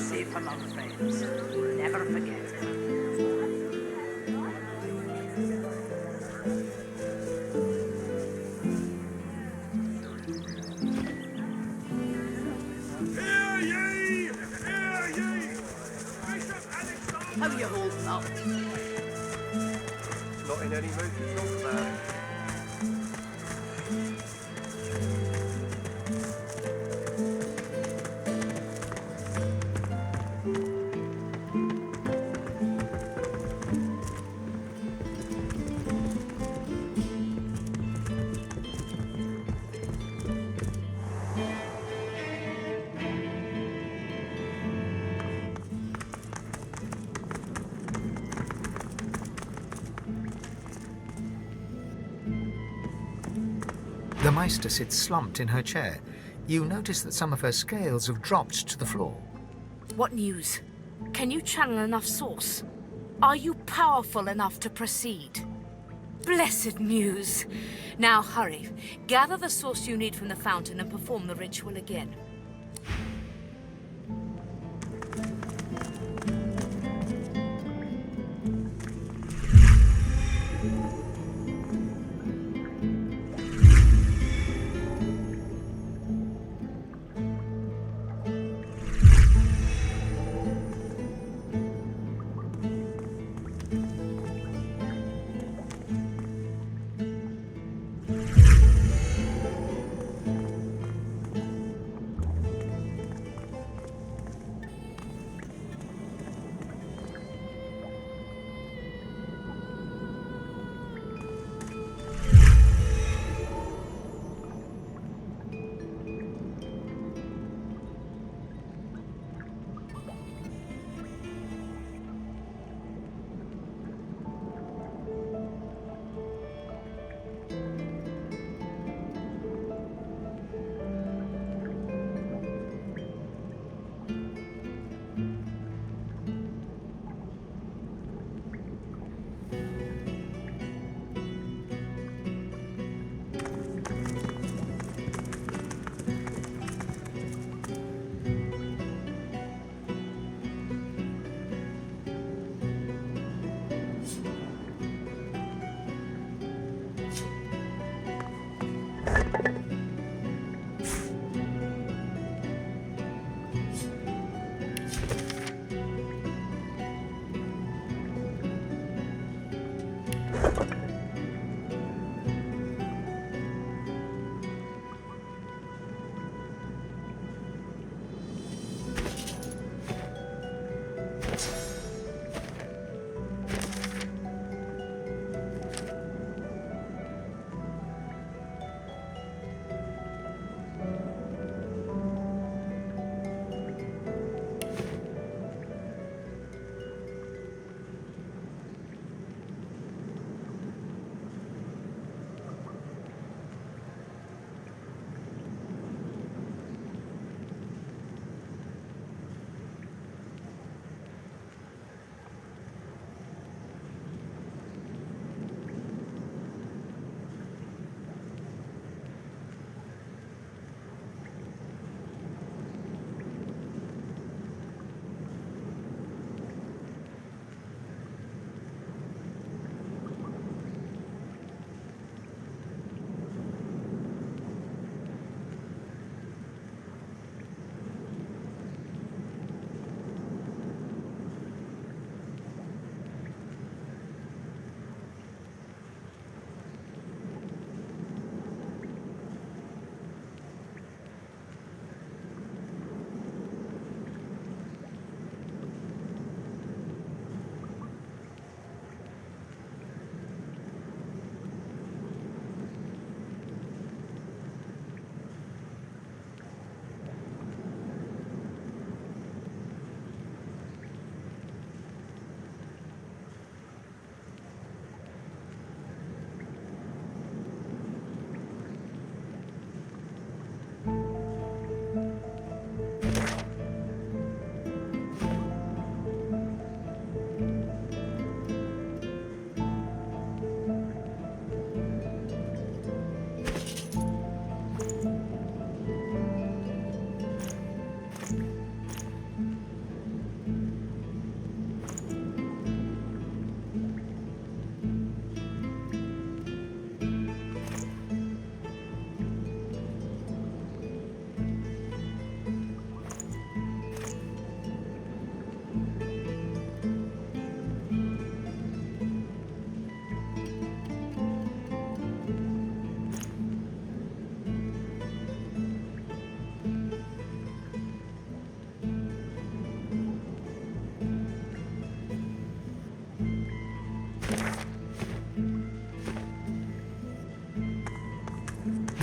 say from our friends. Never forget. How are you holding up? Not in any mood to talk about it. The Meister sits slumped in her chair. You notice that some of her scales have dropped to the floor. What news? Can you channel enough source? Are you powerful enough to proceed? Blessed news! Now hurry. Gather the source you need from the fountain and perform the ritual again.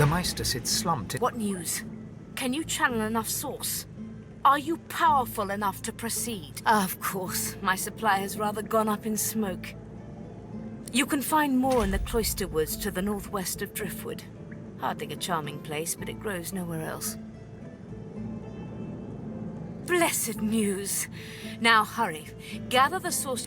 Meister sits slumped in... What news? Can you channel enough source? Are you powerful enough to proceed? Of course, my supply has rather gone up in smoke. You can find more in the cloister woods to the northwest of Driftwood. Hardly a charming place, but it grows nowhere else. Blessed news! Now hurry. Gather the source...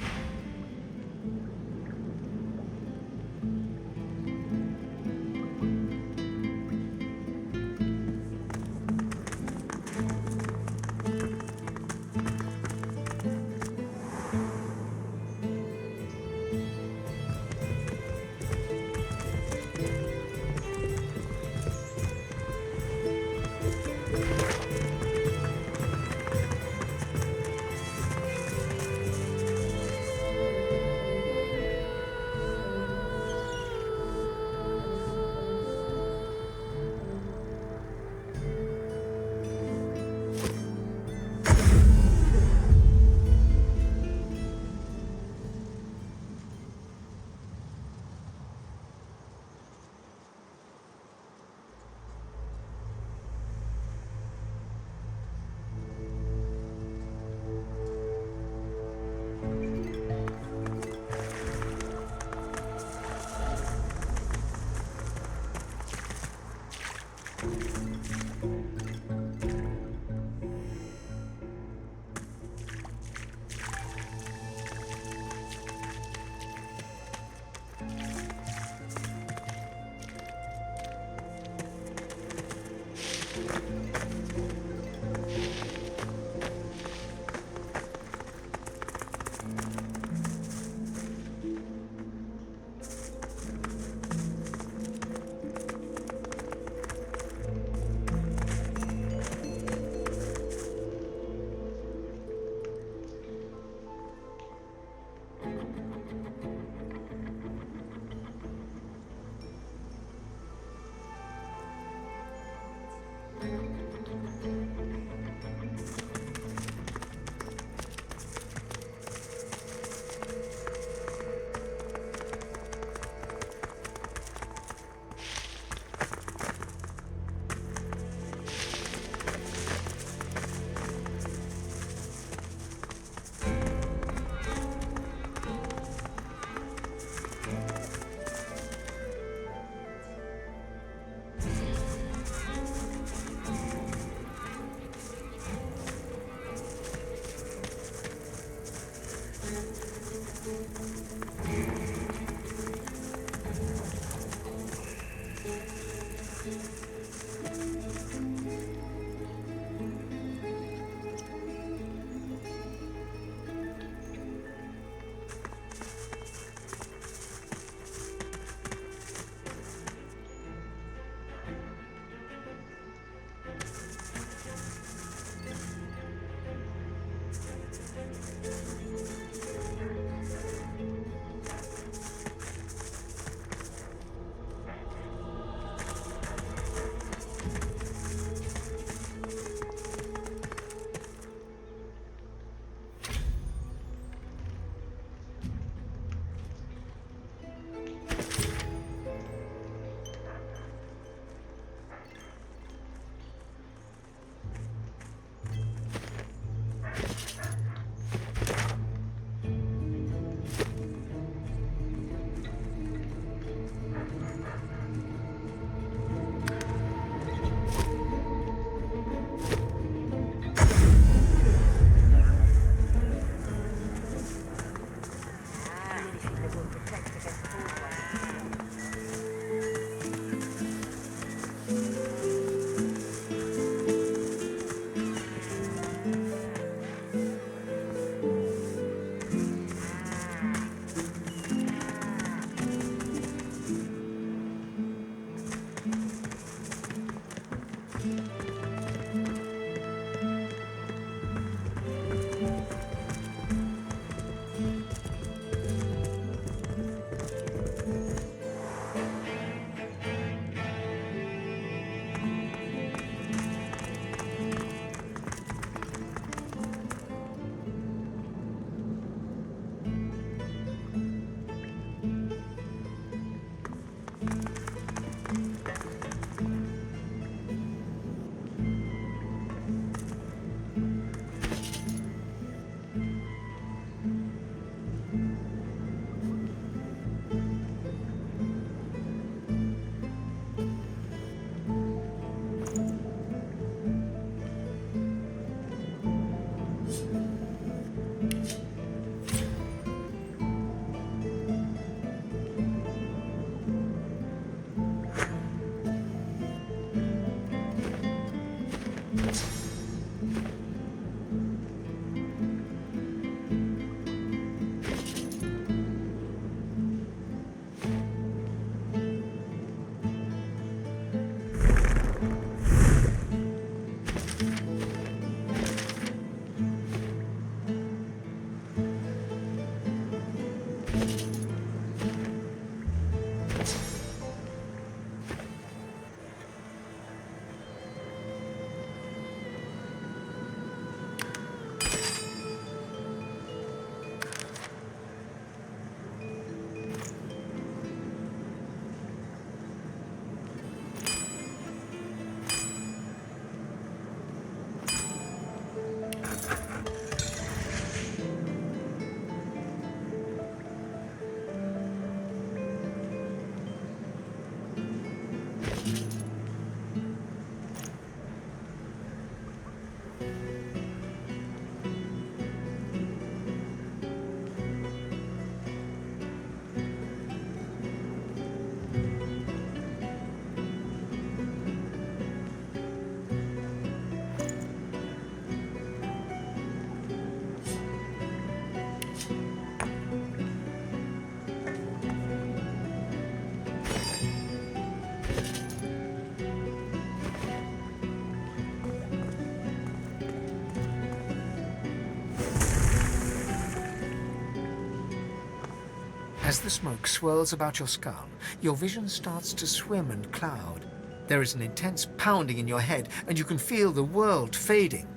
As the smoke swirls about your skull, your vision starts to swim and cloud. There is an intense pounding in your head, and you can feel the world fading.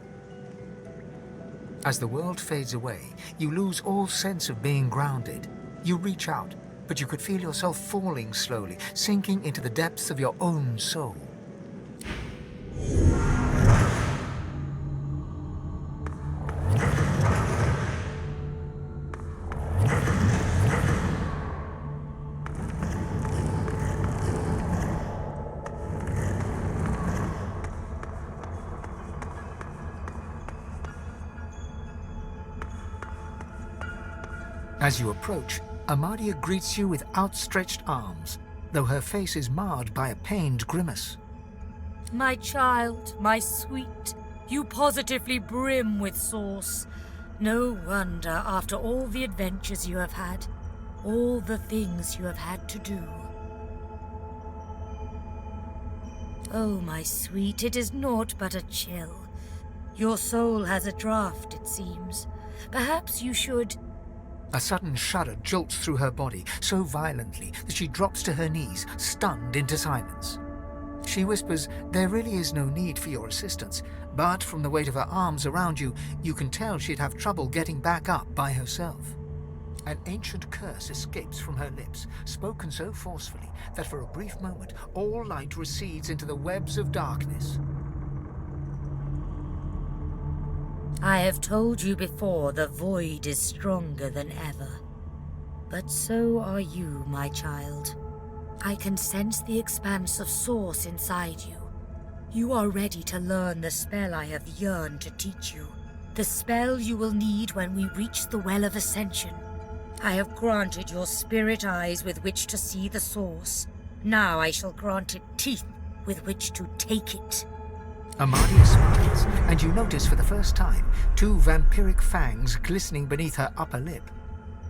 As the world fades away, you lose all sense of being grounded. You reach out, but you could feel yourself falling slowly, sinking into the depths of your own soul. As you approach, Amadia greets you with outstretched arms, though her face is marred by a pained grimace. My child, my sweet, you positively brim with sauce. No wonder, after all the adventures you have had, all the things you have had to do. Oh, my sweet, it is naught but a chill. Your soul has a draft, it seems. Perhaps you should... A sudden shudder jolts through her body so violently that she drops to her knees, stunned into silence. She whispers there really is no need for your assistance, but from the weight of her arms around you, you can tell she'd have trouble getting back up by herself. An ancient curse escapes from her lips, spoken so forcefully that for a brief moment all light recedes into the webs of darkness. I have told you before, the void is stronger than ever. But so are you, my child. I can sense the expanse of source inside you. You are ready to learn the spell I have yearned to teach you. The spell you will need when we reach the Well of Ascension. I have granted your spirit eyes with which to see the source. Now I shall grant it teeth with which to take it. Amadia smiles, and you notice for the first time 2 vampiric fangs glistening beneath her upper lip.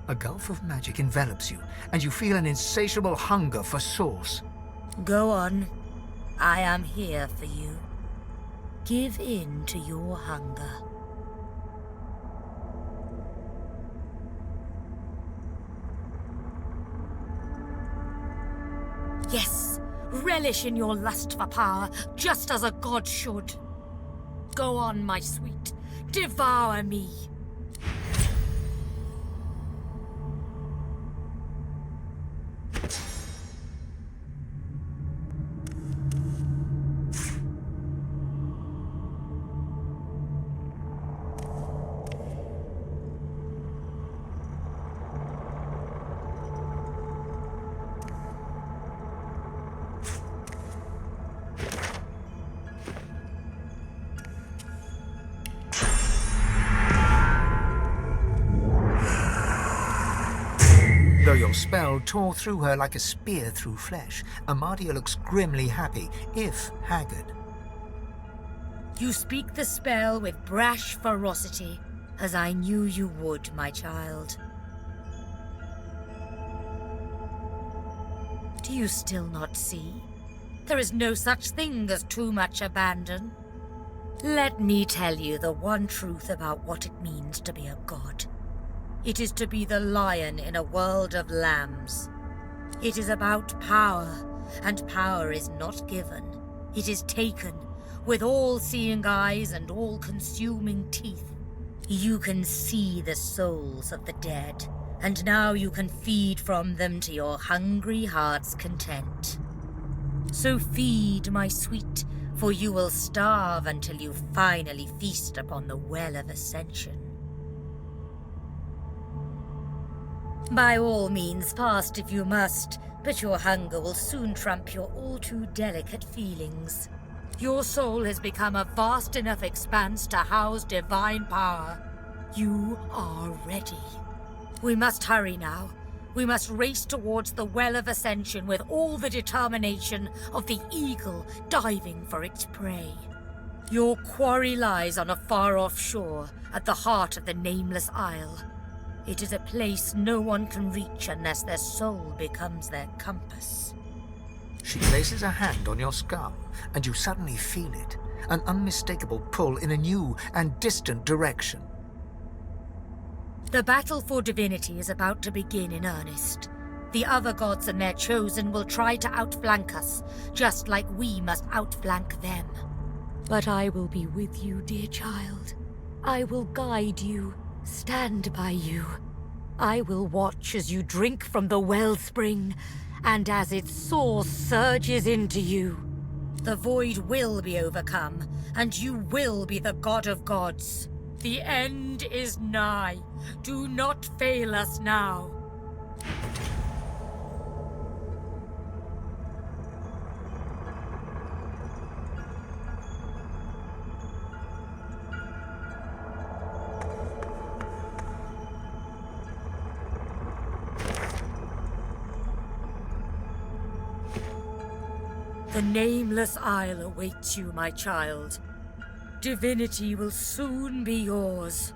A gulf of magic envelops you, and you feel an insatiable hunger for source. Go on. I am here for you. Give in to your hunger. Yes, relish in your lust for power, just as a god should. Go on, my sweet. Devour me. Though your spell tore through her like a spear through flesh, Amadia looks grimly happy, if haggard. You speak the spell with brash ferocity, as I knew you would, my child. Do you still not see? There is no such thing as too much abandon. Let me tell you the one truth about what it means to be a god. It is to be the lion in a world of lambs. It is about power, and power is not given. It is taken, with all-seeing eyes and all-consuming teeth. You can see the souls of the dead, and now you can feed from them to your hungry heart's content. So feed, my sweet, for you will starve until you finally feast upon the Well of Ascension. By all means, fast if you must, but your hunger will soon trump your all-too-delicate feelings. Your soul has become a vast enough expanse to house divine power. You are ready. We must hurry now. We must race towards the Well of Ascension with all the determination of the eagle diving for its prey. Your quarry lies on a far-off shore at the heart of the Nameless Isle. It is a place no one can reach unless their soul becomes their compass. She places a hand on your skull, and you suddenly feel it, an unmistakable pull in a new and distant direction. The battle for Divinity is about to begin in earnest. The other gods and their chosen will try to outflank us, just like we must outflank them. But I will be with you, dear child. I will guide you, stand by you. I will watch as you drink from the wellspring, and as its source surges into you. The void will be overcome, and you will be the god of gods. The end is nigh. Do not fail us now. The Nameless Isle awaits you, my child. Divinity will soon be yours.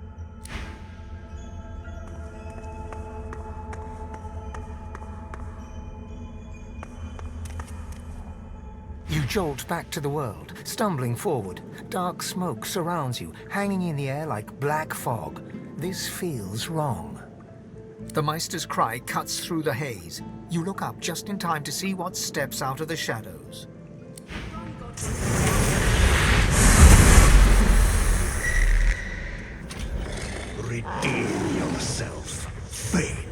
You jolt back to the world, stumbling forward. Dark smoke surrounds you, hanging in the air like black fog. This feels wrong. The Meister's cry cuts through the haze. You look up just in time to see what steps out of the shadows. Redeem yourself, Thane.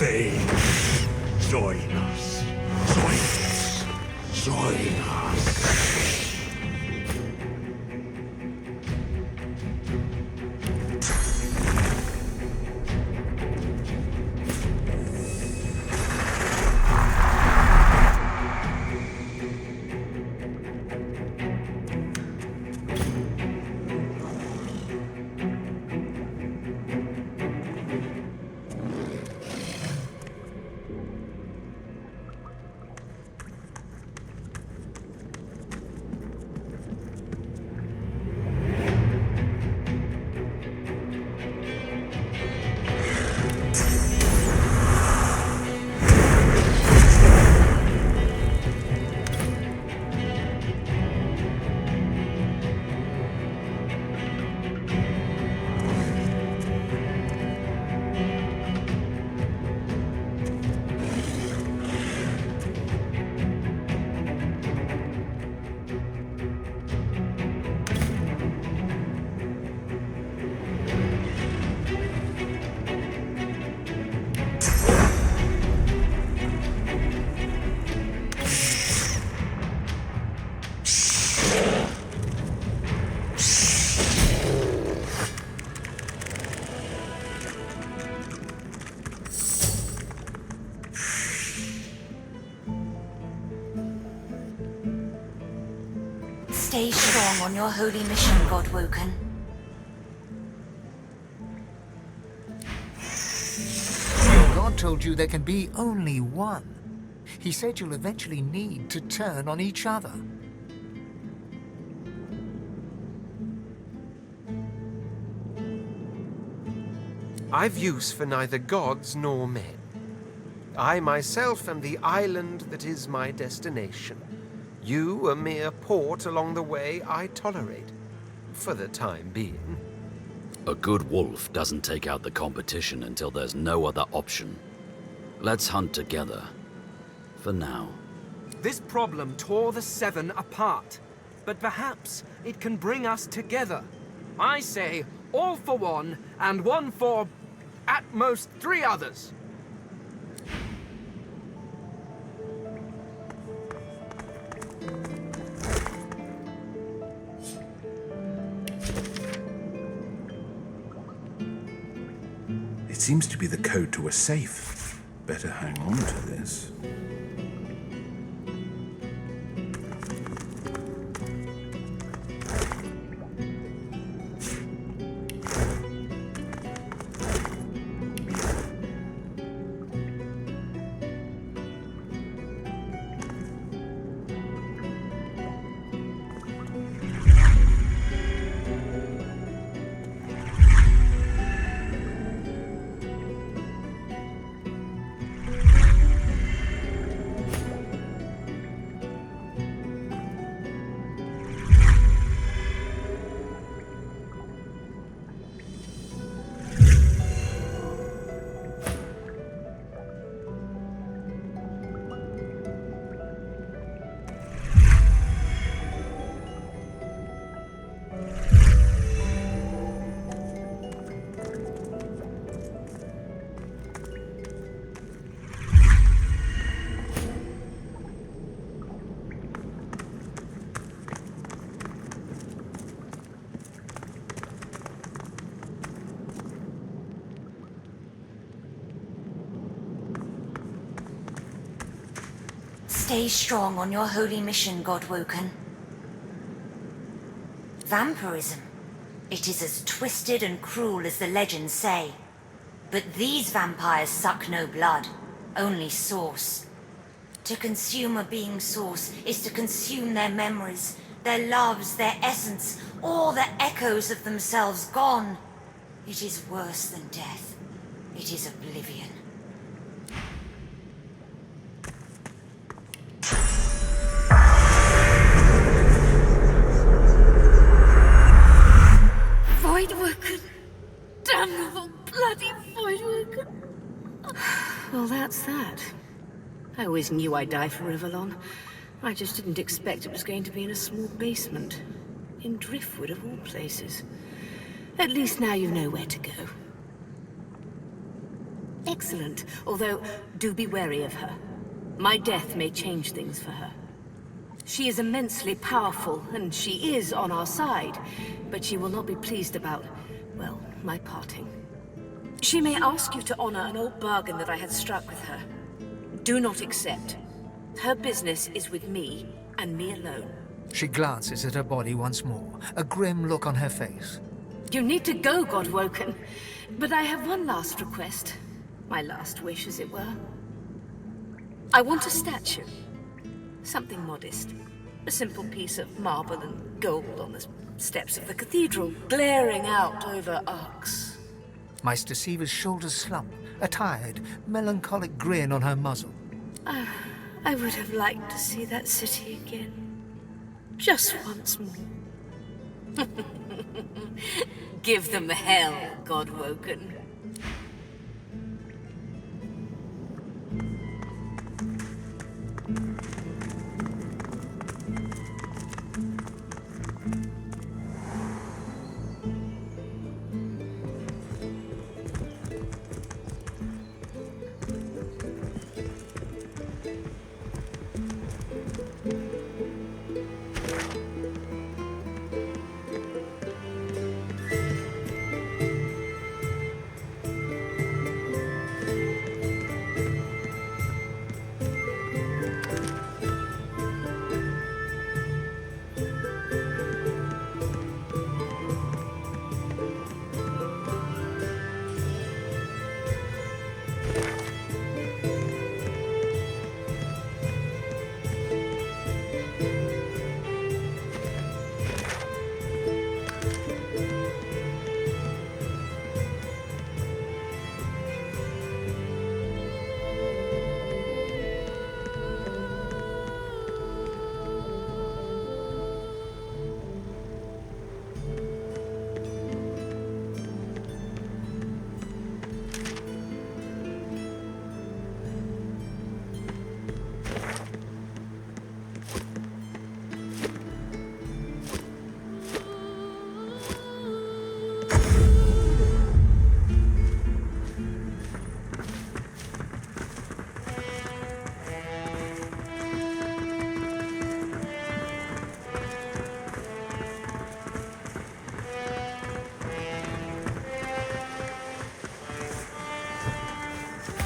Thane, join us. Join us. Join us. Stay strong on your holy mission, Godwoken. Your god told you there can be only one. He said you'll eventually need to turn on each other. I've use for neither gods nor men. I myself am the island that is my destination. You, a mere port along the way I tolerate, for the time being. A good wolf doesn't take out the competition until there's no other option. Let's hunt together. For now. This problem tore the Seven apart, but perhaps it can bring us together. I say, all for one, and one for, at most, 3 others. It seems to be the code to a safe. Better hang on to this. Stay strong on your holy mission, Godwoken. Vampirism. It is as twisted and cruel as the legends say. But these vampires suck no blood, only source. To consume a being's source is to consume their memories, their loves, their essence, all the echoes of themselves gone. It is worse than death. It is oblivion. Voidwoken! Damnable bloody Voidwoken! Well, that's that. I always knew I'd die for Rivellon. I just didn't expect it was going to be in a small basement. In Driftwood, of all places. At least now you know where to go. Excellent. Although, do be wary of her. My death may change things for her. She is immensely powerful, and she is on our side. But she will not be pleased about, well, my parting. She may ask you to honor an old bargain that I had struck with her. Do not accept. Her business is with me, and me alone. She glances at her body once more, a grim look on her face. You need to go, Godwoken. But I have one last request. My last wish, as it were. I want a statue. Something modest. A simple piece of marble and gold on the steps of the cathedral, glaring out over arcs. Meister Siever's shoulders slump, a tired, melancholic grin on her muzzle. I would have liked to see that city again. Just once more. Give them hell, Godwoken.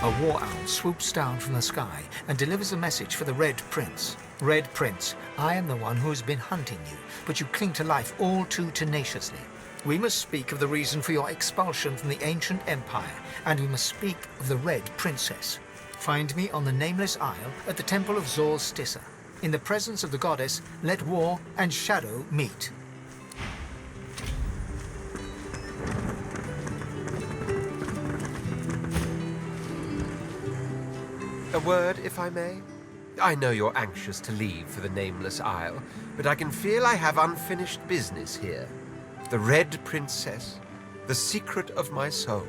A war owl swoops down from the sky and delivers a message for the Red Prince. Red Prince, I am the one who has been hunting you, but you cling to life all too tenaciously. We must speak of the reason for your expulsion from the ancient empire, and we must speak of the Red Princess. Find me on the Nameless Isle at the Temple of Zor Stissa. In the presence of the goddess, let war and shadow meet. A word, if I may? I know you're anxious to leave for the Nameless Isle, but I can feel I have unfinished business here. The Red Princess, the secret of my soul.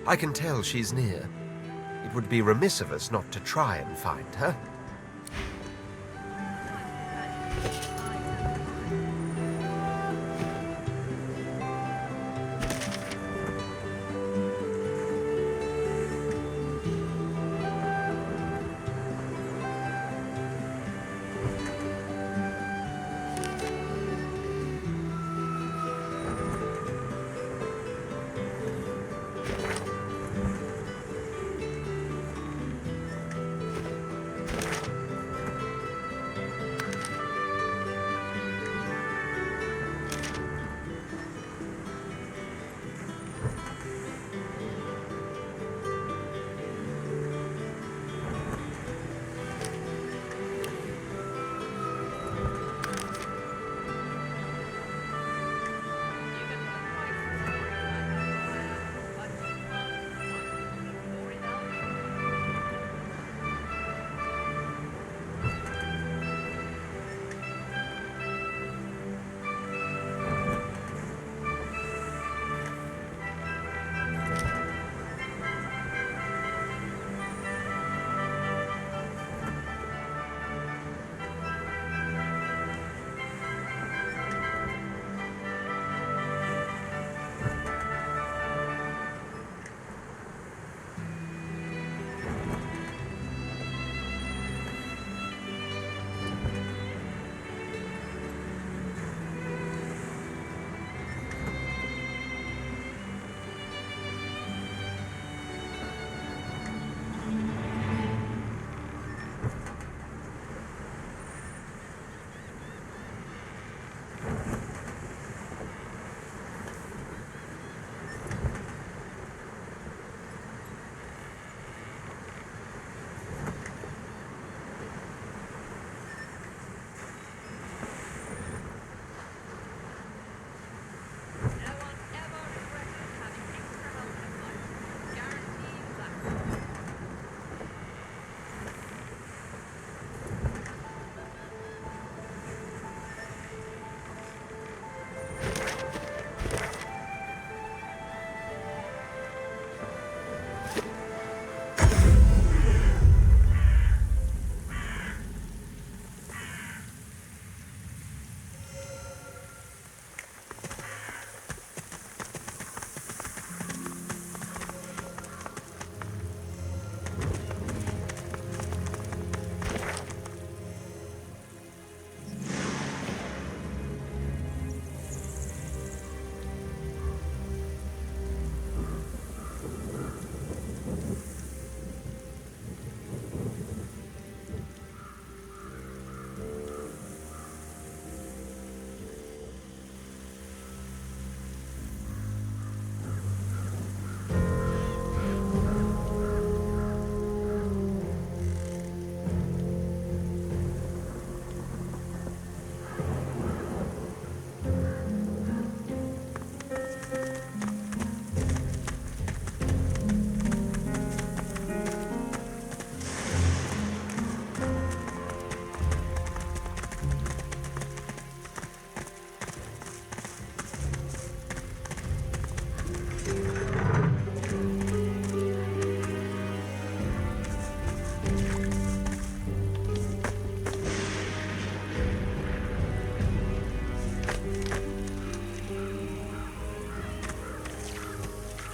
I can tell she's near. It would be remiss of us not to try and find her.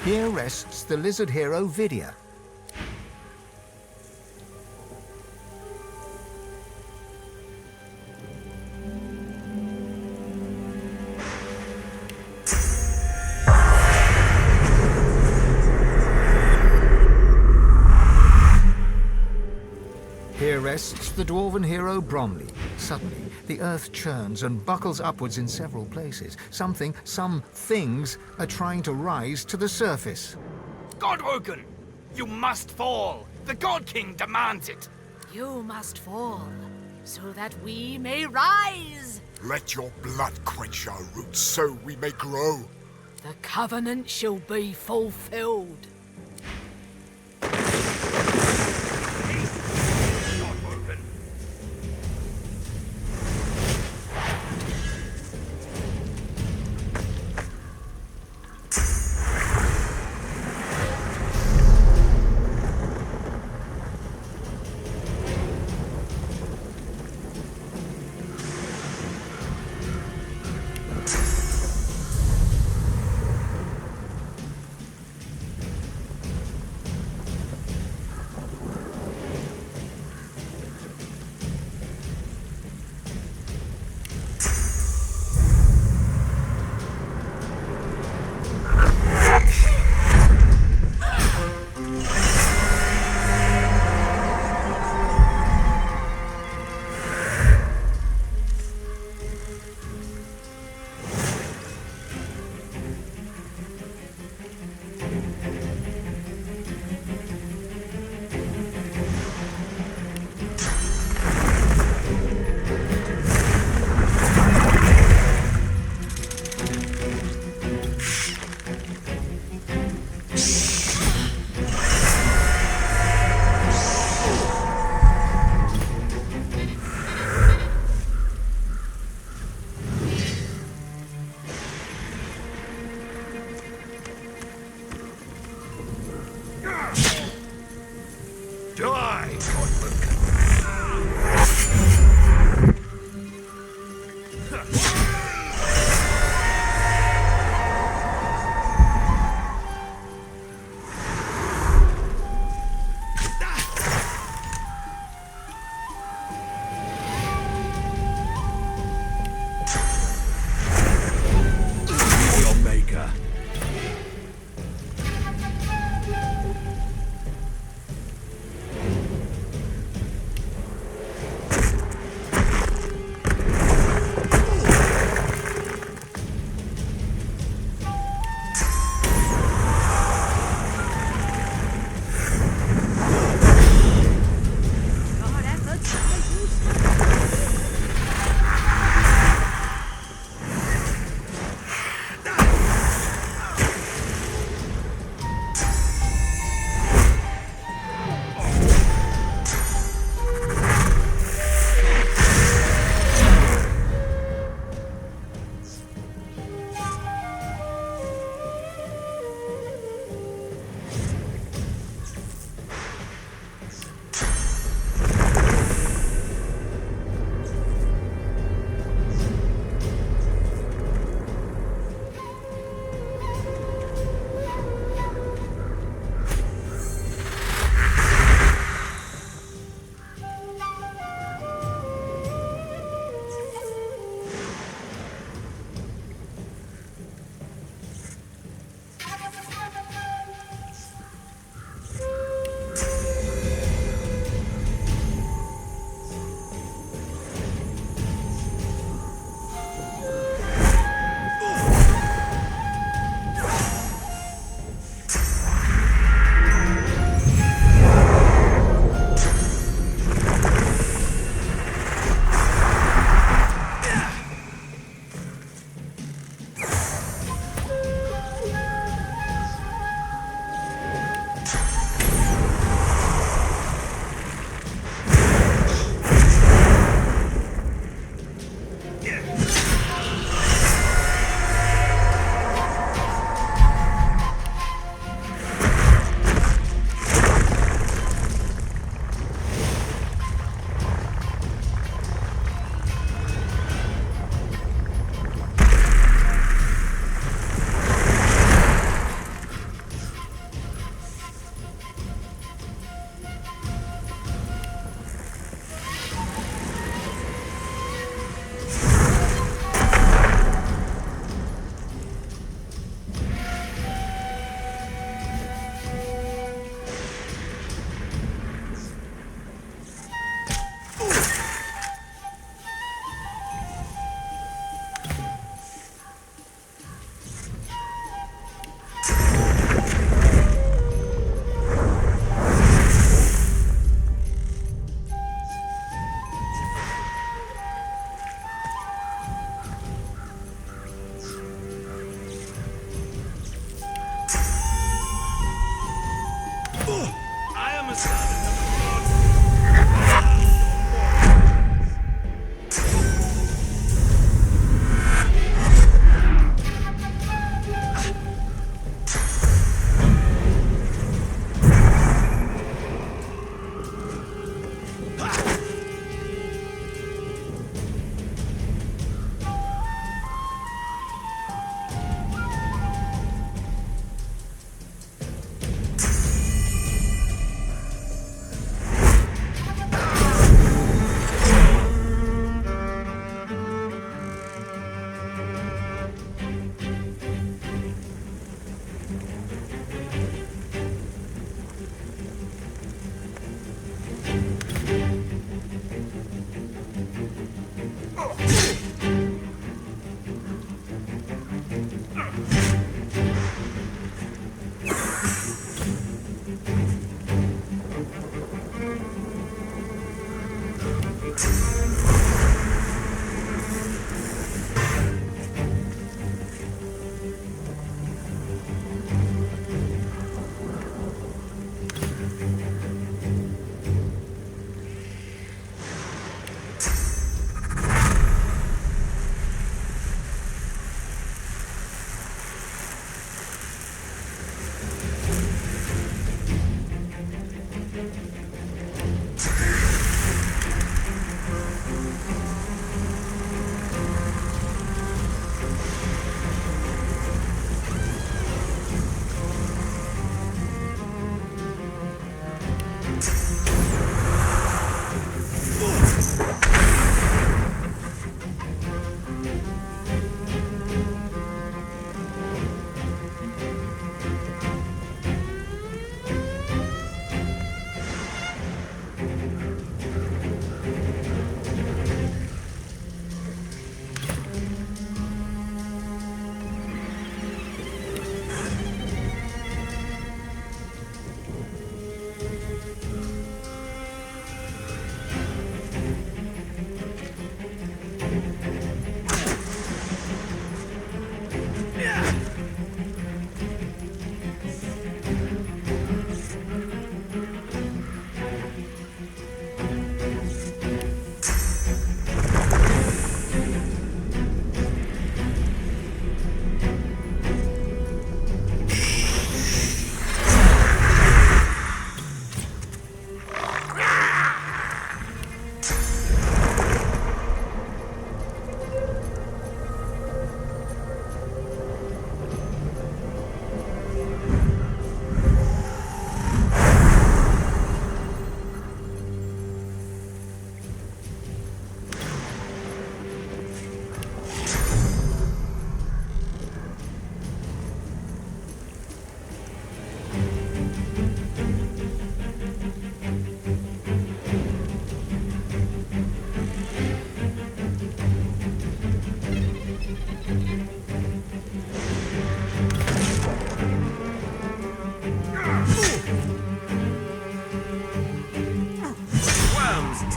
Here rests the lizard hero Vidya. rests the dwarven hero Bromley. Suddenly, the earth churns and buckles upwards in several places. Some things are trying to rise to the surface. Godwoken! You must fall! The God King demands it! You must fall, so that we may rise. Let your blood quench our roots so we may grow. The covenant shall be fulfilled. Godwoken!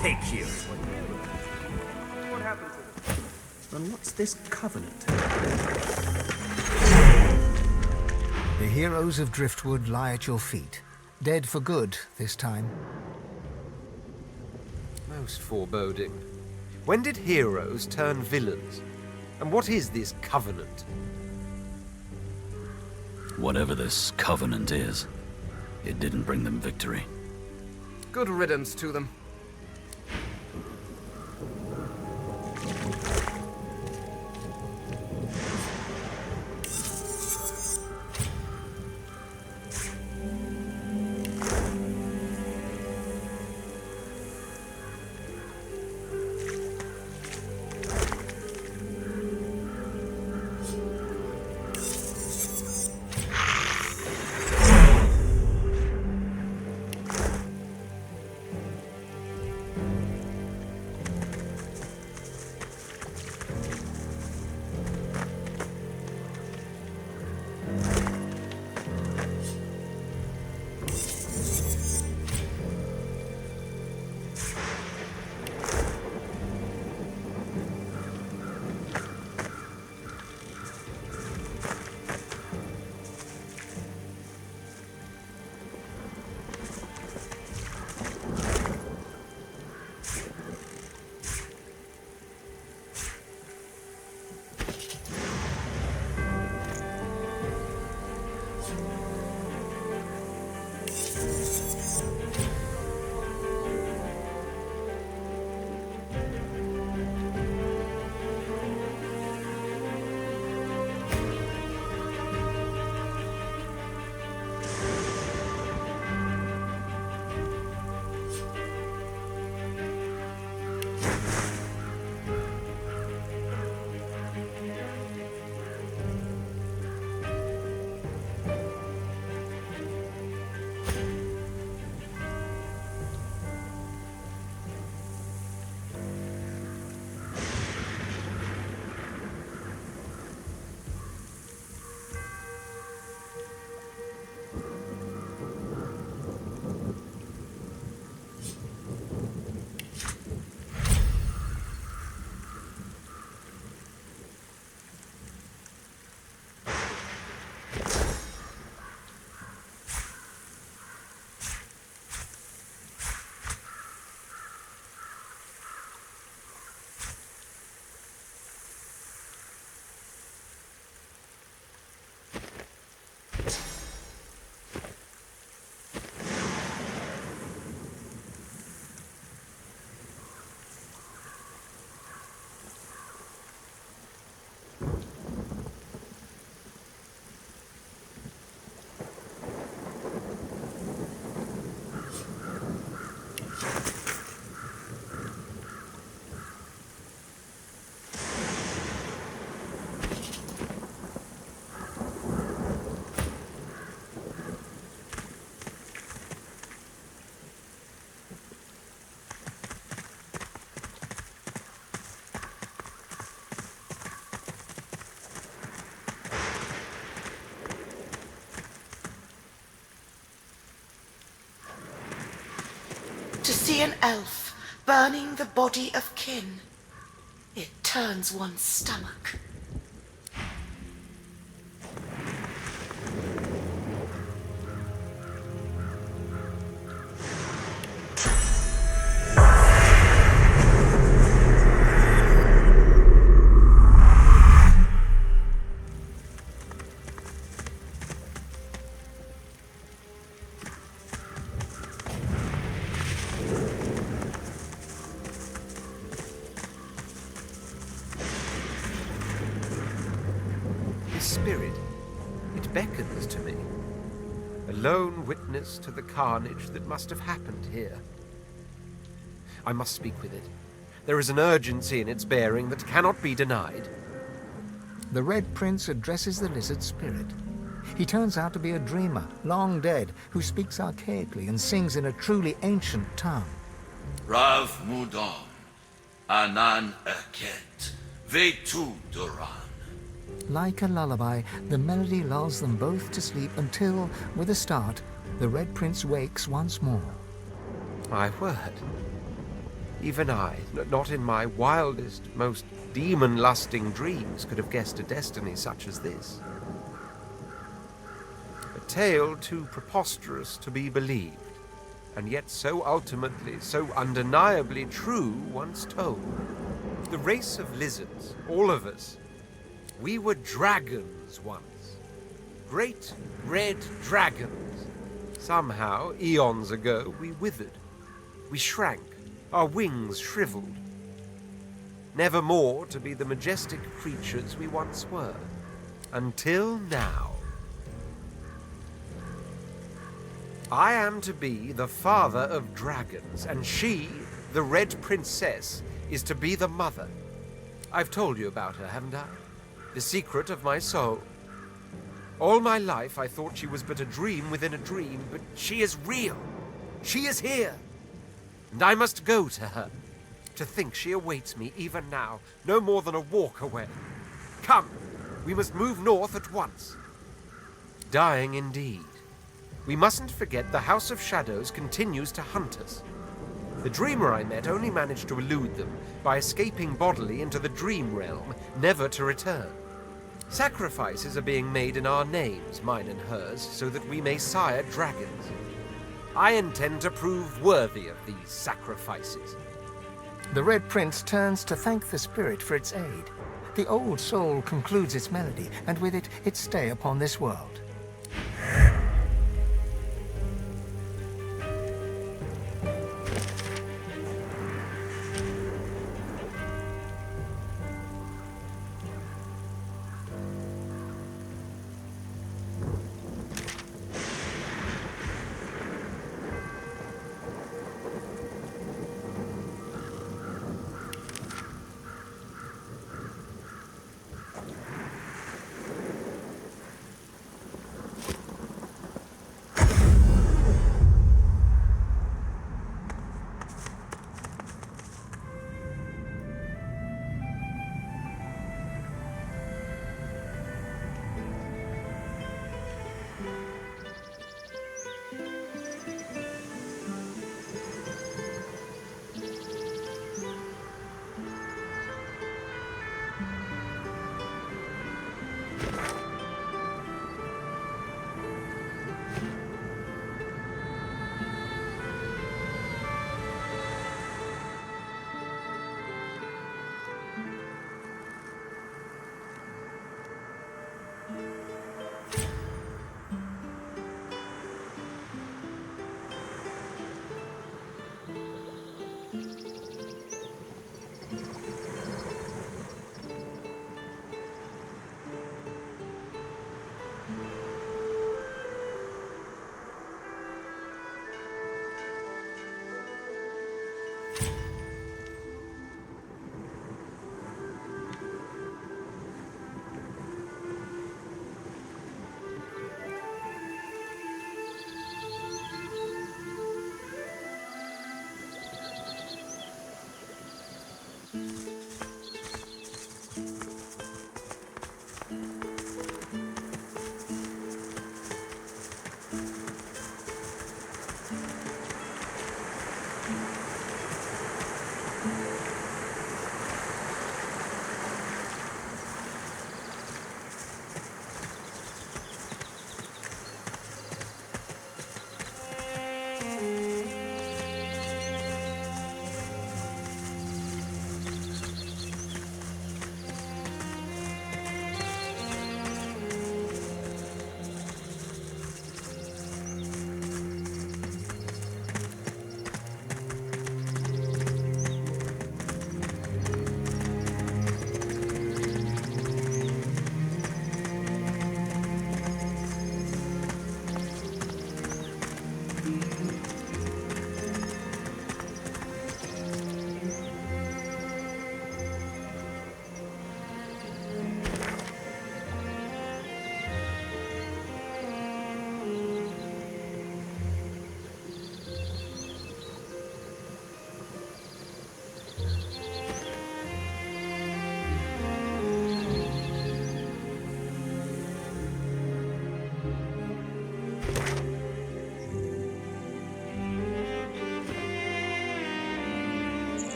Take you. What happened to them? And what's this covenant? The heroes of Driftwood lie at your feet, dead for good this time. Most foreboding. When did heroes turn villains? And what is this covenant? Whatever this covenant is, it didn't bring them victory. Good riddance to them. To see an elf burning the body of kin, it turns one's stomach. The spirit, it beckons to me. A lone witness to the carnage that must have happened here. I must speak with it. There is an urgency in its bearing that cannot be denied. The Red Prince addresses the lizard spirit. He turns out to be a dreamer, long dead, who speaks archaically and sings in a truly ancient tongue. Rav Mudon, Anan Eket, Vetu Duran. Like a lullaby, the melody lulls them both to sleep until, with a start, the Red Prince wakes once more. My word. Even I, not in my wildest, most demon-lusting dreams, could have guessed a destiny such as this. A tale too preposterous to be believed, and yet so ultimately, so undeniably true once told. The race of lizards, all of us, we were dragons once. Great red dragons. Somehow, eons ago, we withered. We shrank, our wings shriveled. Never more to be the majestic creatures we once were. Until now. I am to be the father of dragons, and she, the Red Princess, is to be the mother. I've told you about her, haven't I? The secret of my soul. All my life I thought she was but a dream within a dream, but she is real. She is here. And I must go to her. To think she awaits me even now, no more than a walk away. Come, we must move north at once. Dying indeed. We mustn't forget the House of Shadows continues to hunt us. The dreamer I met only managed to elude them by escaping bodily into the dream realm, never to return. Sacrifices are being made in our names, mine and hers, so that we may sire dragons. I intend to prove worthy of these sacrifices. The Red Prince turns to thank the spirit for its aid. The old soul concludes its melody, and with it, its stay upon this world.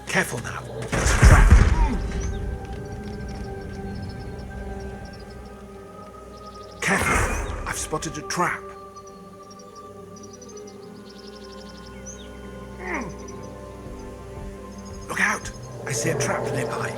Careful now. That's a trap. Careful. I've spotted a trap. Look out. I see a trap nearby.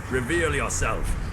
Reveal yourself.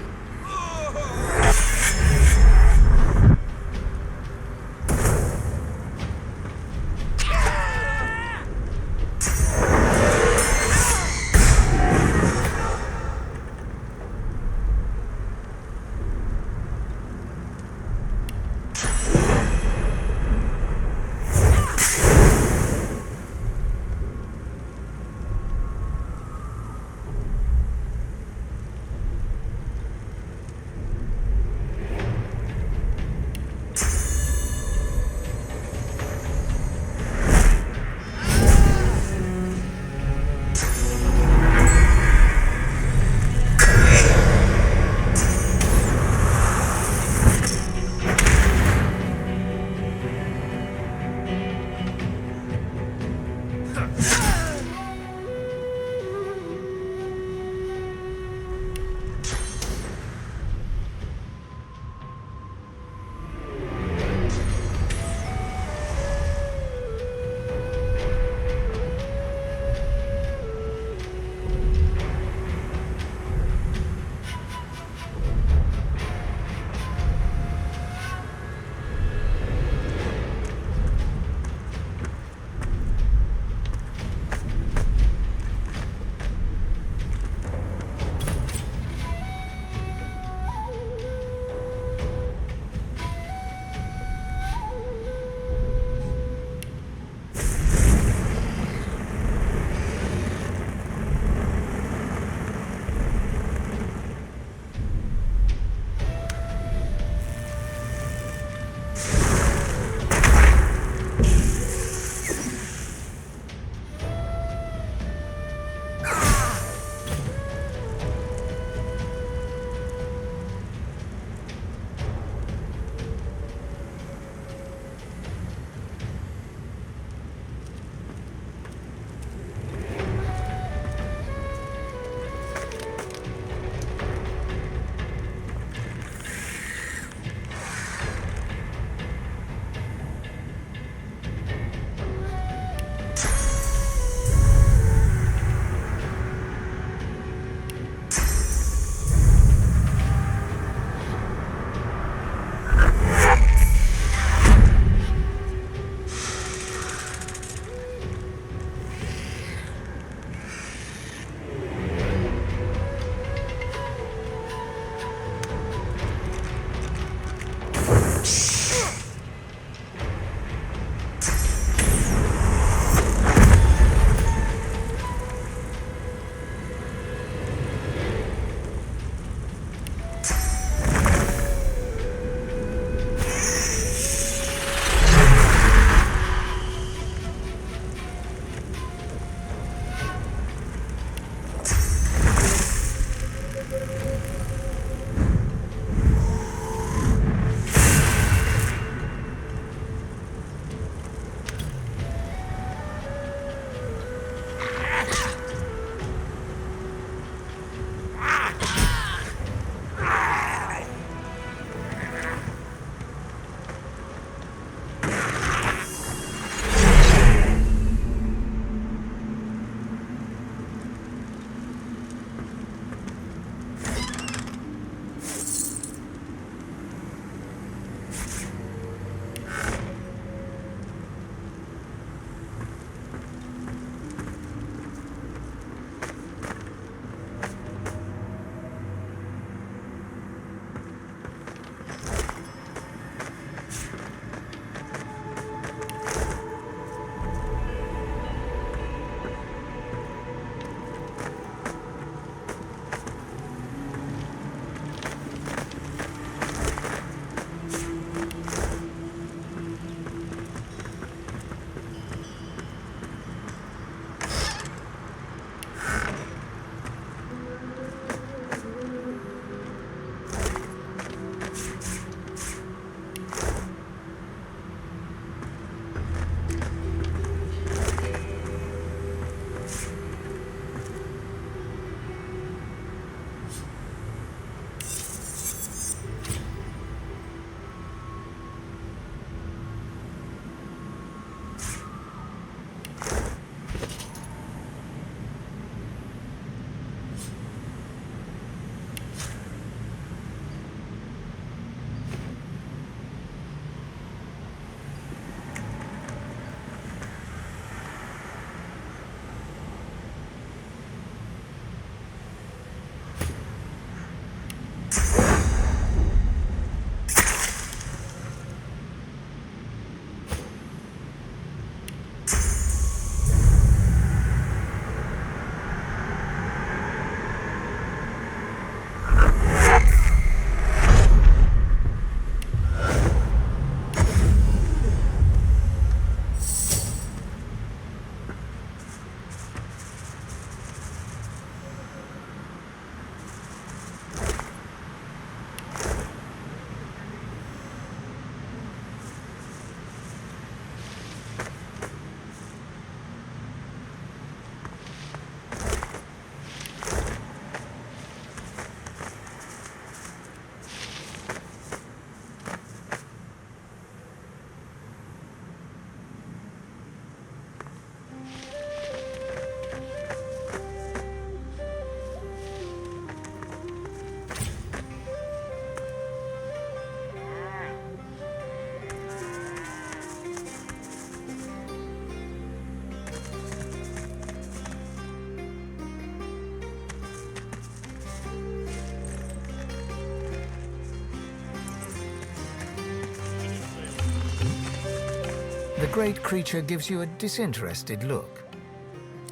The great creature gives you a disinterested look.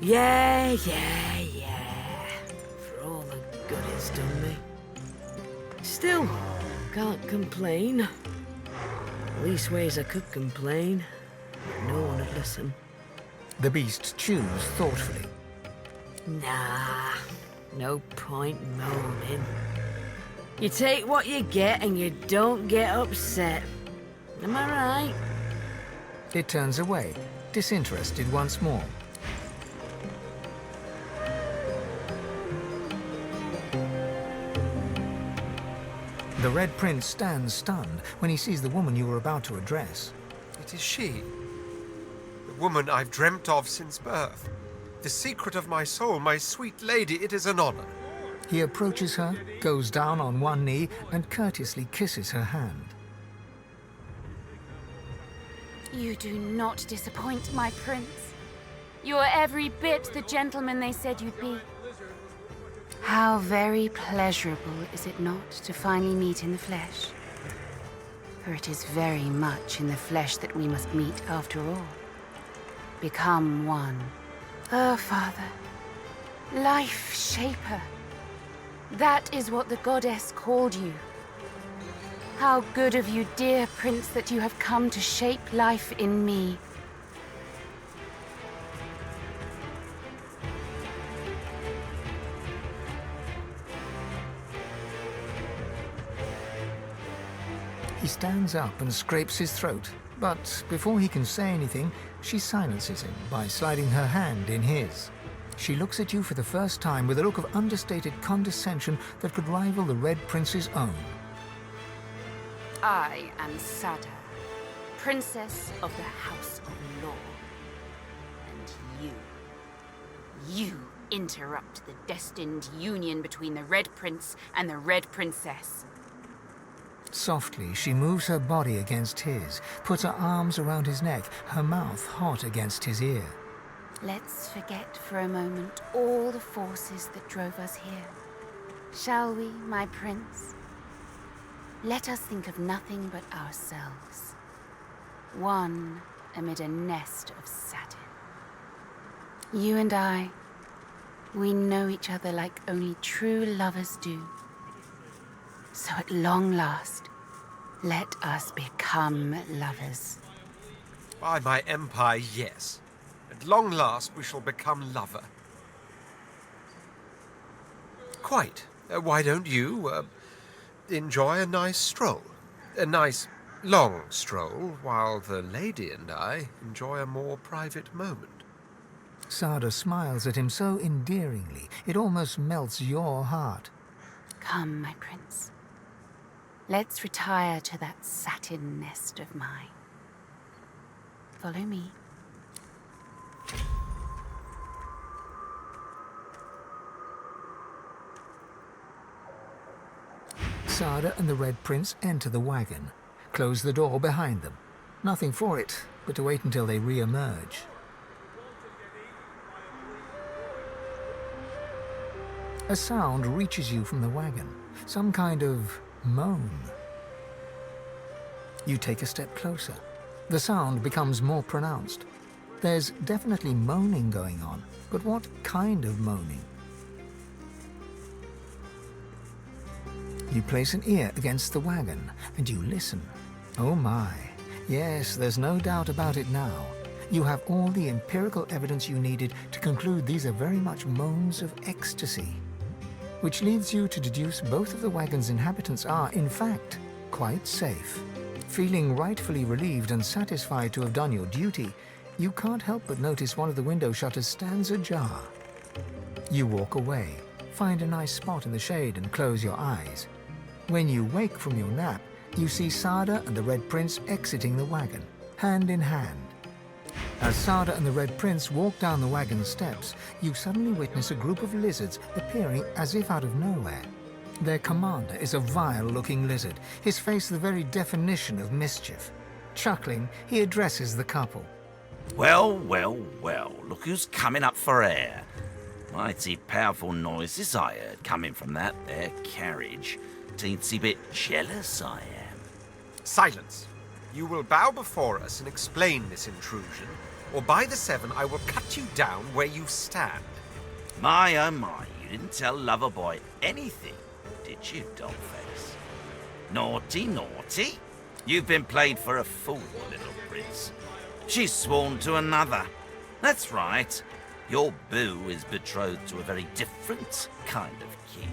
Yeah. For all the good it's done me. Still, can't complain. Leastways I could complain, but no one would listen. The beast chews thoughtfully. Nah, no point moaning. You take what you get and you don't get upset. Am I right? It turns away, disinterested once more. The Red Prince stands stunned when he sees the woman you were about to address. It is she. The woman I've dreamt of since birth. The secret of my soul, my sweet lady, it is an honor. He approaches her, goes down on one knee, and courteously kisses her hand. You do not disappoint, my prince. You are every bit the gentleman they said you'd be. How very pleasurable, is it not, to finally meet in the flesh? For it is very much in the flesh that we must meet after all. Become one. Oh, Father. Life shaper. That is what the goddess called you. How good of you, dear prince, that you have come to shape life in me. He stands up and scrapes his throat, but before he can say anything, she silences him by sliding her hand in his. She looks at you for the first time with a look of understated condescension that could rival the Red Prince's own. I am Sada, Princess of the House of Law. And you interrupt the destined union between the Red Prince and the Red Princess. Softly, she moves her body against his, puts her arms around his neck, her mouth hot against his ear. Let's forget for a moment all the forces that drove us here. Shall we, my prince? Let us think of nothing but ourselves. One amid a nest of satin. You and I, we know each other like only true lovers do. So at long last, let us become lovers. By my empire, yes. At long last, we shall become lover. Quite. Why don't you, enjoy a nice stroll? A nice, long stroll, while the lady and I enjoy a more private moment. Sada smiles at him so endearingly, it almost melts your heart. Come, my prince. Let's retire to that satin nest of mine. Follow me. Sada and the Red Prince enter the wagon, close the door behind them. Nothing for it but to wait until they re-emerge. A sound reaches you from the wagon, some kind of moan. You take a step closer. The sound becomes more pronounced. There's definitely moaning going on, but what kind of moaning? You place an ear against the wagon, and you listen. Oh my. Yes, there's no doubt about it now. You have all the empirical evidence you needed to conclude these are very much moans of ecstasy. Which leads you to deduce both of the wagon's inhabitants are, in fact, quite safe. Feeling rightfully relieved and satisfied to have done your duty, you can't help but notice one of the window shutters stands ajar. You walk away, find a nice spot in the shade and close your eyes. When you wake from your nap, you see Sada and the Red Prince exiting the wagon, hand in hand. As Sada and the Red Prince walk down the wagon steps, you suddenly witness a group of lizards appearing as if out of nowhere. Their commander is a vile-looking lizard, his face the very definition of mischief. Chuckling, he addresses the couple. Well, look who's coming up for air. Mighty powerful noises I heard coming from that there carriage. Teensy bit jealous I am. Silence. You will bow before us and explain this intrusion, or by the seven I will cut you down where you stand. My oh my, you didn't tell Loverboy anything, did you, Dollface? Naughty, naughty. You've been played for a fool, little prince. She's sworn to another. That's right. Your boo is betrothed to a very different kind of king.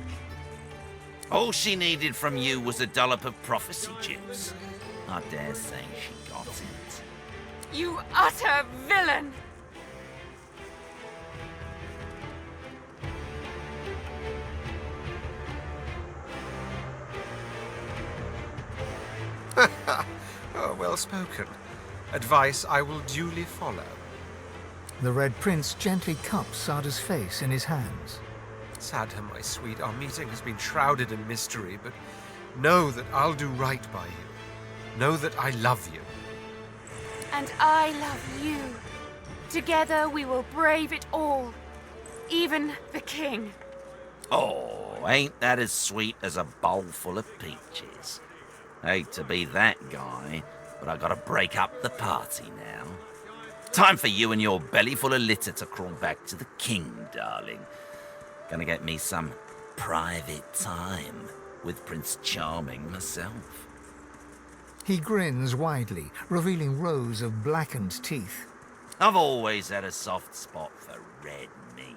All she needed from you was a dollop of prophecy juice. I dare say she got it. You utter villain! Oh, well spoken. Advice I will duly follow. The Red Prince gently cups Sada's face in his hands. Sada, my sweet, our meeting has been shrouded in mystery, but know that I'll do right by you. Know that I love you. And I love you. Together we will brave it all. Even the king. Oh, ain't that as sweet as a bowl full of peaches? Hate to be that guy, but I gotta break up the party now. Time for you and your belly full of litter to crawl back to the king, darling. Gonna get me some private time with Prince Charming myself. He grins widely, revealing rows of blackened teeth. I've always had a soft spot for red meat.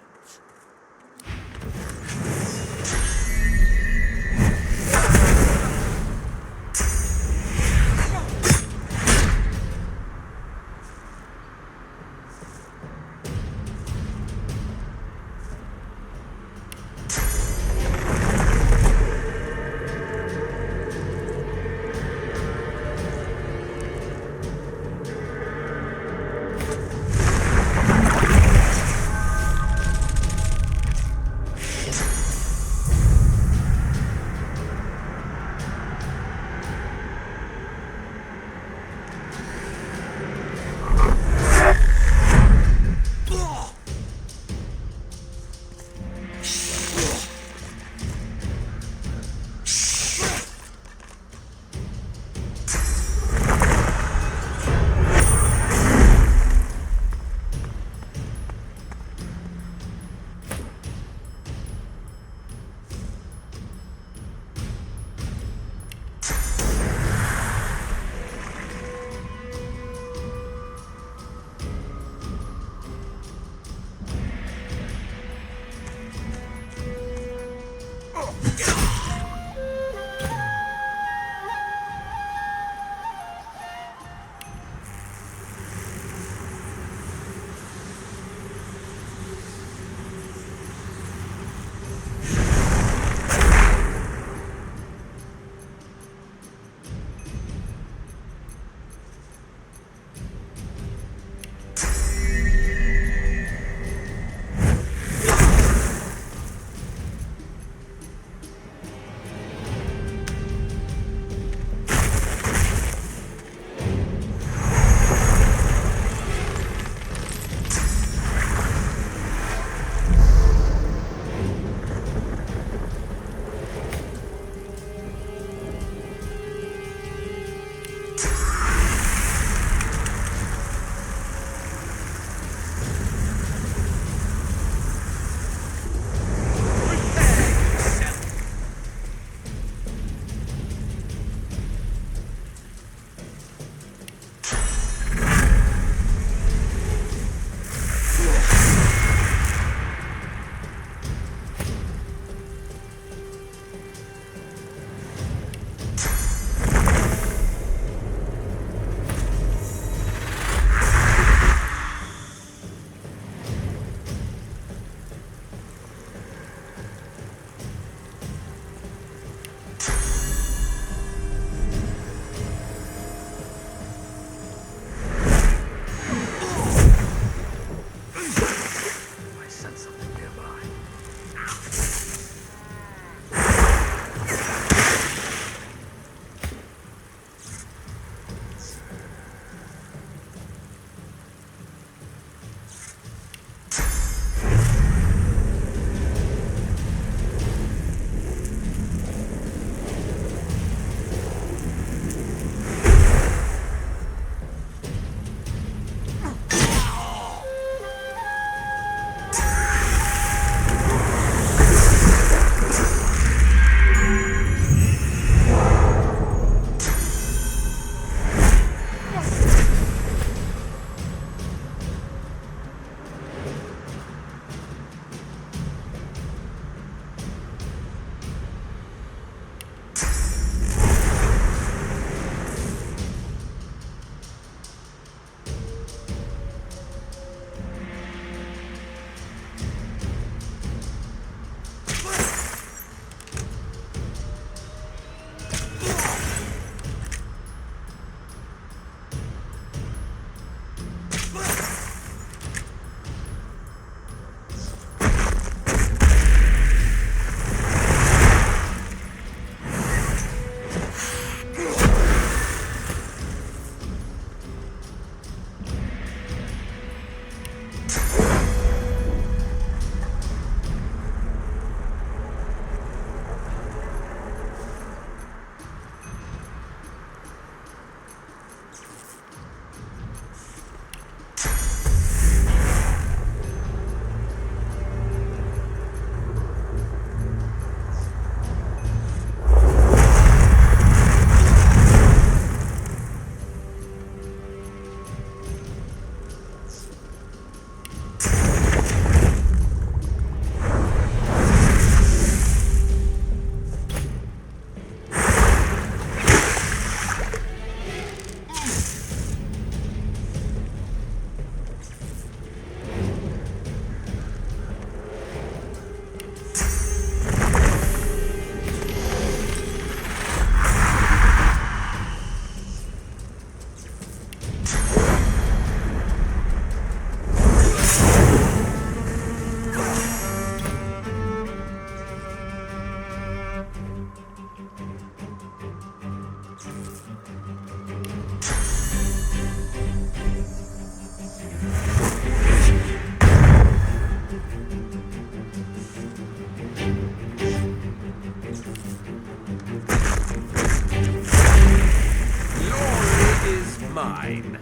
mine.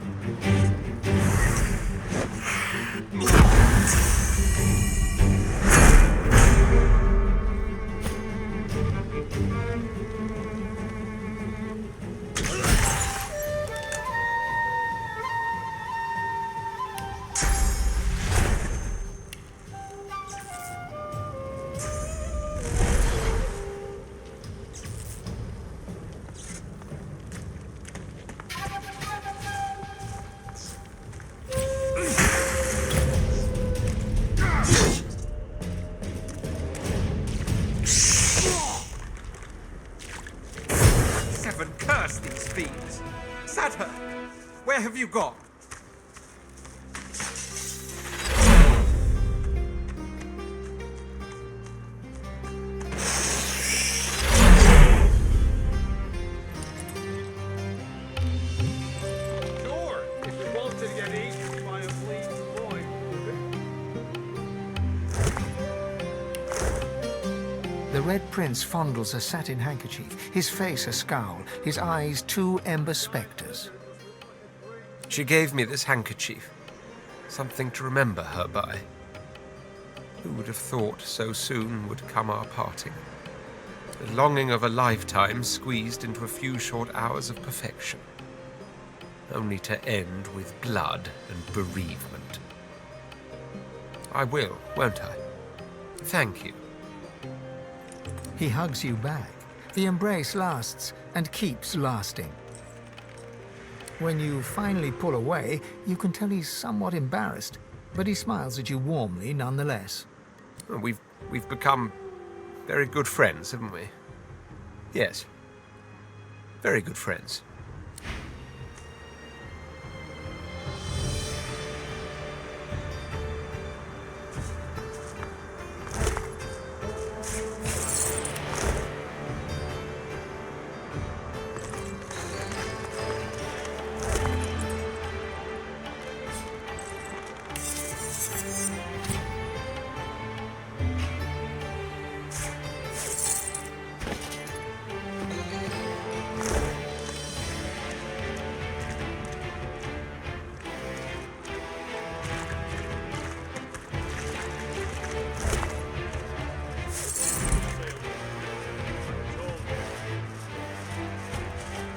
Heaven curse these fiends! Sadher, where have you gone? Sure, if you wanted to get eaten by a bleeding boy. The Red Prince fondles a satin handkerchief, his face a scowl, his eyes two ember spectres. She gave me this handkerchief. Something to remember her by. Who would have thought so soon would come our parting? The longing of a lifetime squeezed into a few short hours of perfection. Only to end with blood and bereavement. I will, won't I? Thank you. He hugs you back. The embrace lasts and keeps lasting. When you finally pull away, you can tell he's somewhat embarrassed, but he smiles at you warmly nonetheless. We've become very good friends, haven't we? Yes. Very good friends.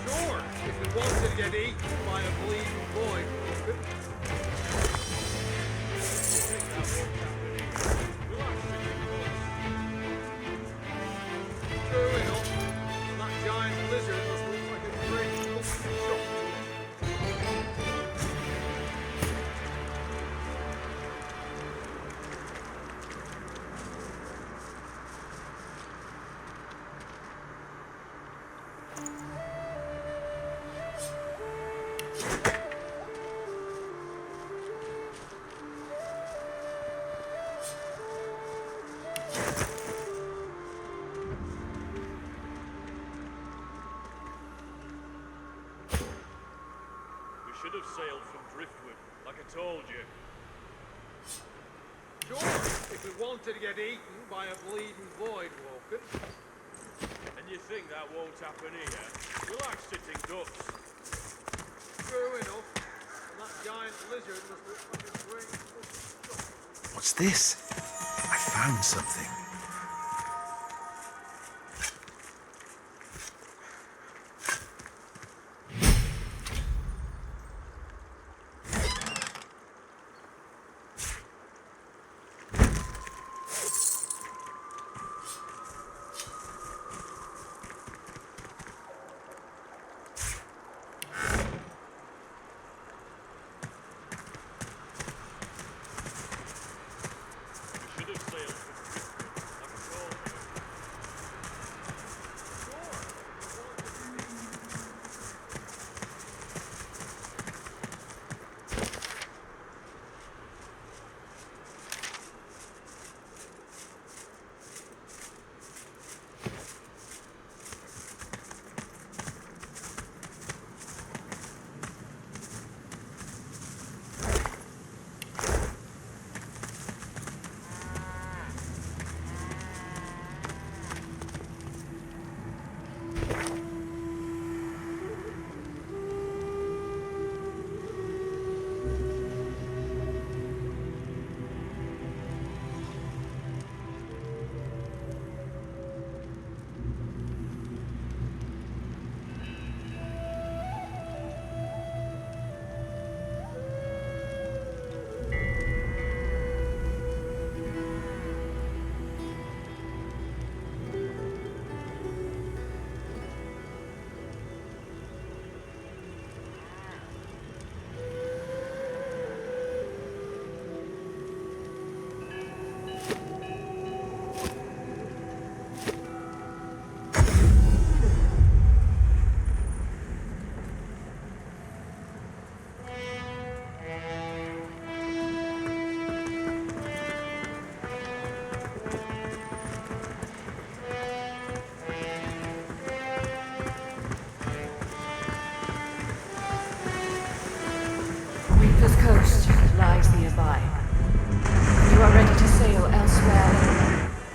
Sure, if you wanted to get eaten by a bleeding boy. True enough. And that giant lizard must look like a great shock. We should have sailed from Driftwood, like I told you. Sure, if we wanted to get eaten by a bleeding void walker. And you think that won't happen here? We like sitting ducks. True enough. And that giant lizard must look like a great shock. What's this? I found something. We should have sailed from Driftwood,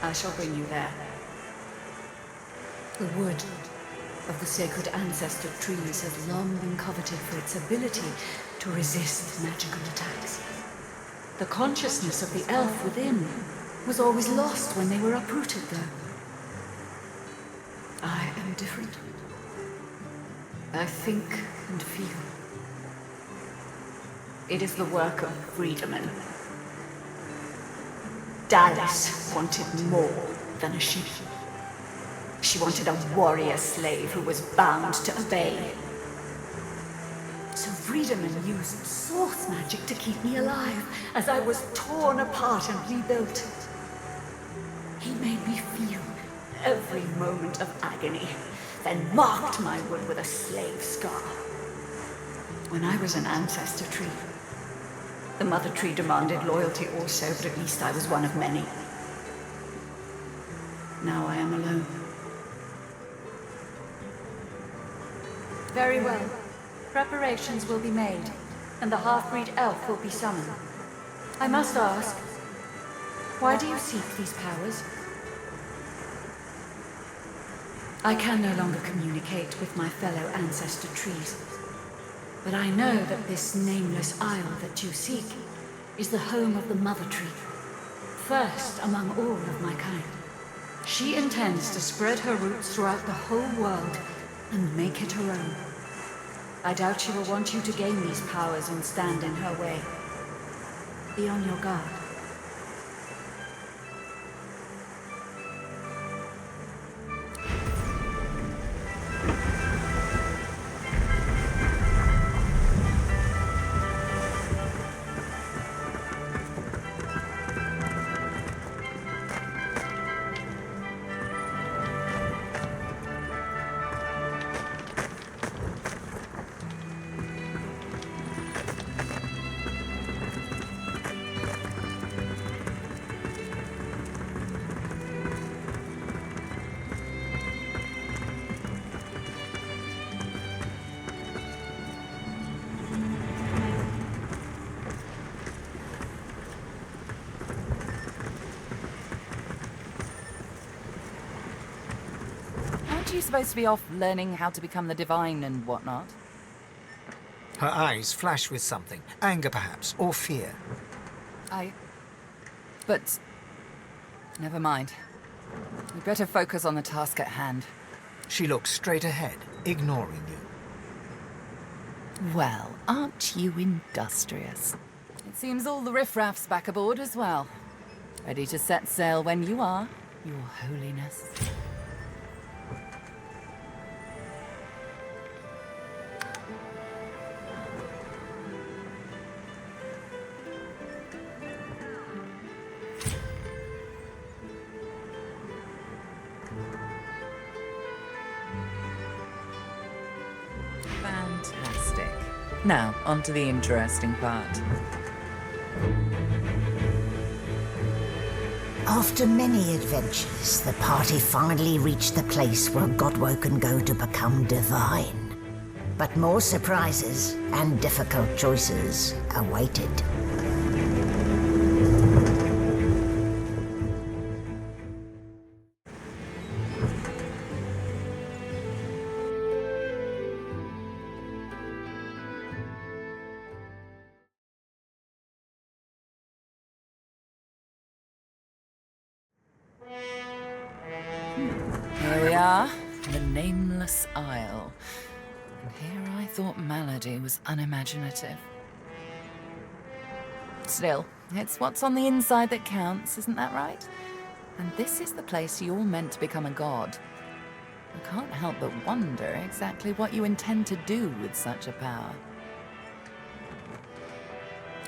I shall bring you there. The wood of the sacred ancestor trees has long been coveted for its ability to resist magical attacks. The consciousness of the elf within was always lost when they were uprooted, though. I am different. I think and feel. It is the work of freedmen. Dallas wanted more than a sheep. She wanted a warrior slave who was bound to obey. So Friedemann used source magic to keep me alive as I was torn apart and rebuilt. He made me feel every moment of agony, then marked my wood with a slave scar. When I was an ancestor tree, the mother tree demanded loyalty also, but at least I was one of many. Now I am alone. Very well. Preparations will be made, and the half-breed elf will be summoned. I must ask, why do you seek these powers? I can no longer communicate with my fellow ancestor trees, but I know that this nameless isle that you seek is the home of the Mother Tree, first among all of my kind. She intends to spread her roots throughout the whole world and make it her own. I doubt she will want you to gain these powers and stand in her way. Be on your guard. Aren't you supposed to be off learning how to become the divine and whatnot? Her eyes flash with something. Anger, perhaps, or fear. But... never mind. We better focus on the task at hand. She looks straight ahead, ignoring you. Well, aren't you industrious? It seems all the riffraff's back aboard as well. Ready to set sail when you are, Your Holiness. Fantastic. Now, on to the interesting part. After many adventures, the party finally reached the place where Godwo can go to become divine. But more surprises and difficult choices awaited. Here we are, the Nameless Isle. And here I thought Malady was unimaginative. Still, it's what's on the inside that counts, isn't that right? And this is the place you're meant to become a god. I can't help but wonder exactly what you intend to do with such a power.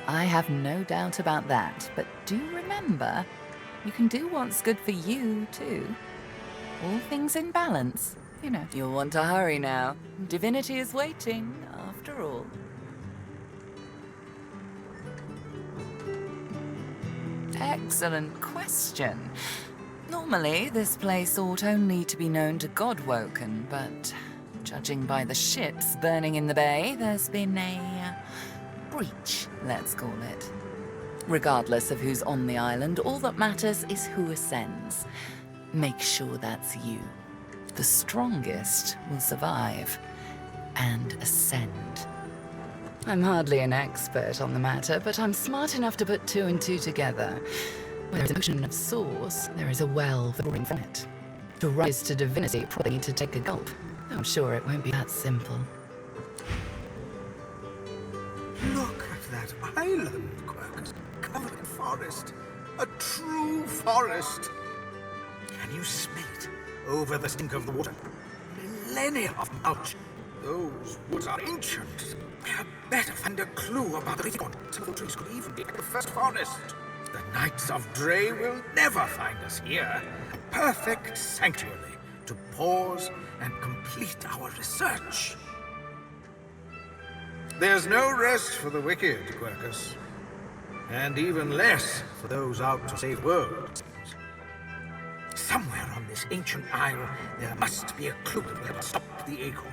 I have no doubt about that, but do remember, you can do what's good for you, too. All things in balance. You know, you'll want to hurry now. Divinity is waiting, after all. Excellent question. Normally, this place ought only to be known to Godwoken, but judging by the ships burning in the bay, there's been a breach, let's call it. Regardless of who's on the island, all that matters is who ascends. Make sure that's you. The strongest will survive and ascend. I'm hardly an expert on the matter, but I'm smart enough to put 2 and 2 together. Where there's an ocean of source, there is a well pouring from it. To rise to divinity, you probably need to take a gulp. I'm sure it won't be that simple. Look at that island, Quirkus. Covered in forest. A true forest. Can you smell it? Over the stink of the water. Millennia of mulch. Those woods are ancient. We had better find a clue about the Recon. Some of the trees could even be the first forest. The Knights of Dre will never find us here. A perfect sanctuary to pause and complete our research. There's no rest for the wicked, Quirkus. And even less for those out to save the world. Somewhere on this ancient isle, there must be a clue that will stop the acorn.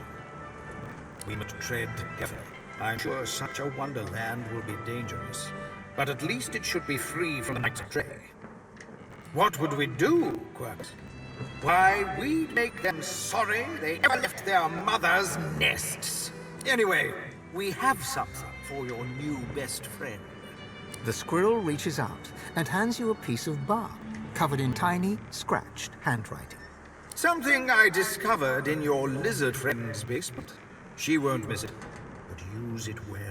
We must tread carefully. I'm sure such a wonderland will be dangerous, but at least it should be free from the Knights of Dre. What would we do, Quirkus? Why, we'd make them sorry they ever left their mother's nests. Anyway, we have something for your new best friend. The squirrel reaches out and hands you a piece of bark covered in tiny, scratched handwriting. Something I discovered in your lizard friend's basement. She won't miss it, but use it well.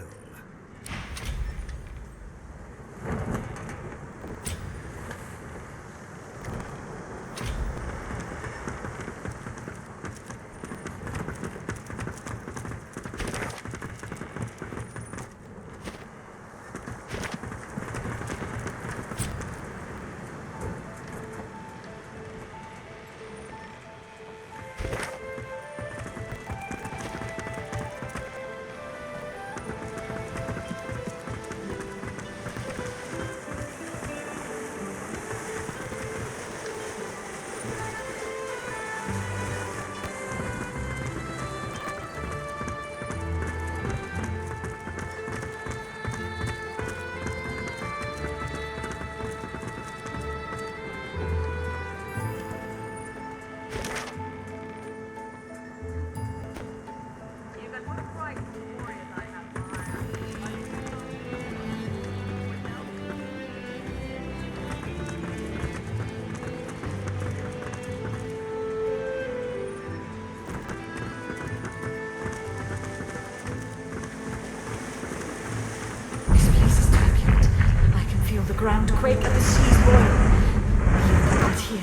The ground quake and the seas boil. They're not here.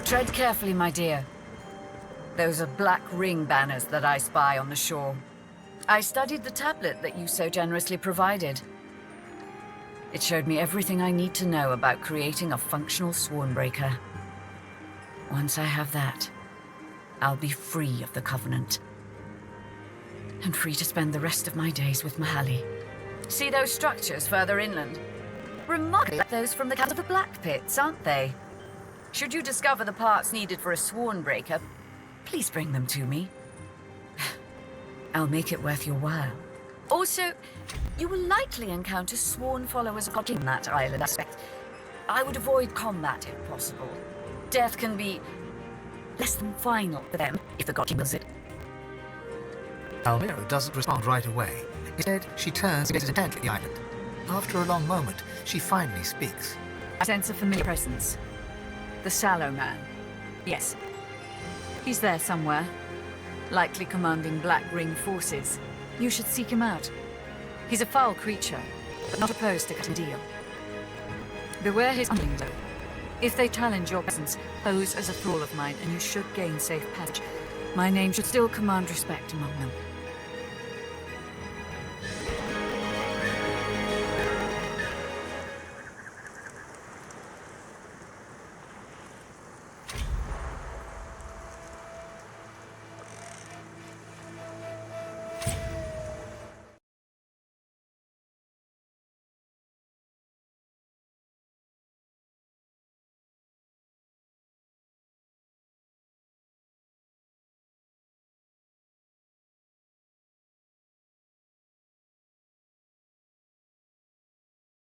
Tread carefully, my dear. Those are black ring banners that I spy on the shore. I studied the tablet that you so generously provided. It showed me everything I need to know about creating a functional Swornbreaker. Once I have that, I'll be free of the Covenant. And free to spend the rest of my days with Mahalli. See those structures further inland? Remarkably like those from the Castle of the Black Pits, aren't they? Should you discover the parts needed for a Swornbreaker, please bring them to me. I'll make it worth your while. Also, you will likely encounter sworn followers of God King on that island aspect. I would avoid combat if possible. Death can be less than final for them if the God King wills it. Almira doesn't respond right away. Instead, she turns and gazes intently at the island. After a long moment, she finally speaks. I sense a familiar presence. The Sallow Man. Yes. He's there somewhere. Likely commanding Black Ring forces. You should seek him out. He's a foul creature, but not opposed to cutting a deal. Beware his underlings, though. If they challenge your presence, pose as a thrall of mine, and you should gain safe passage. My name should still command respect among them.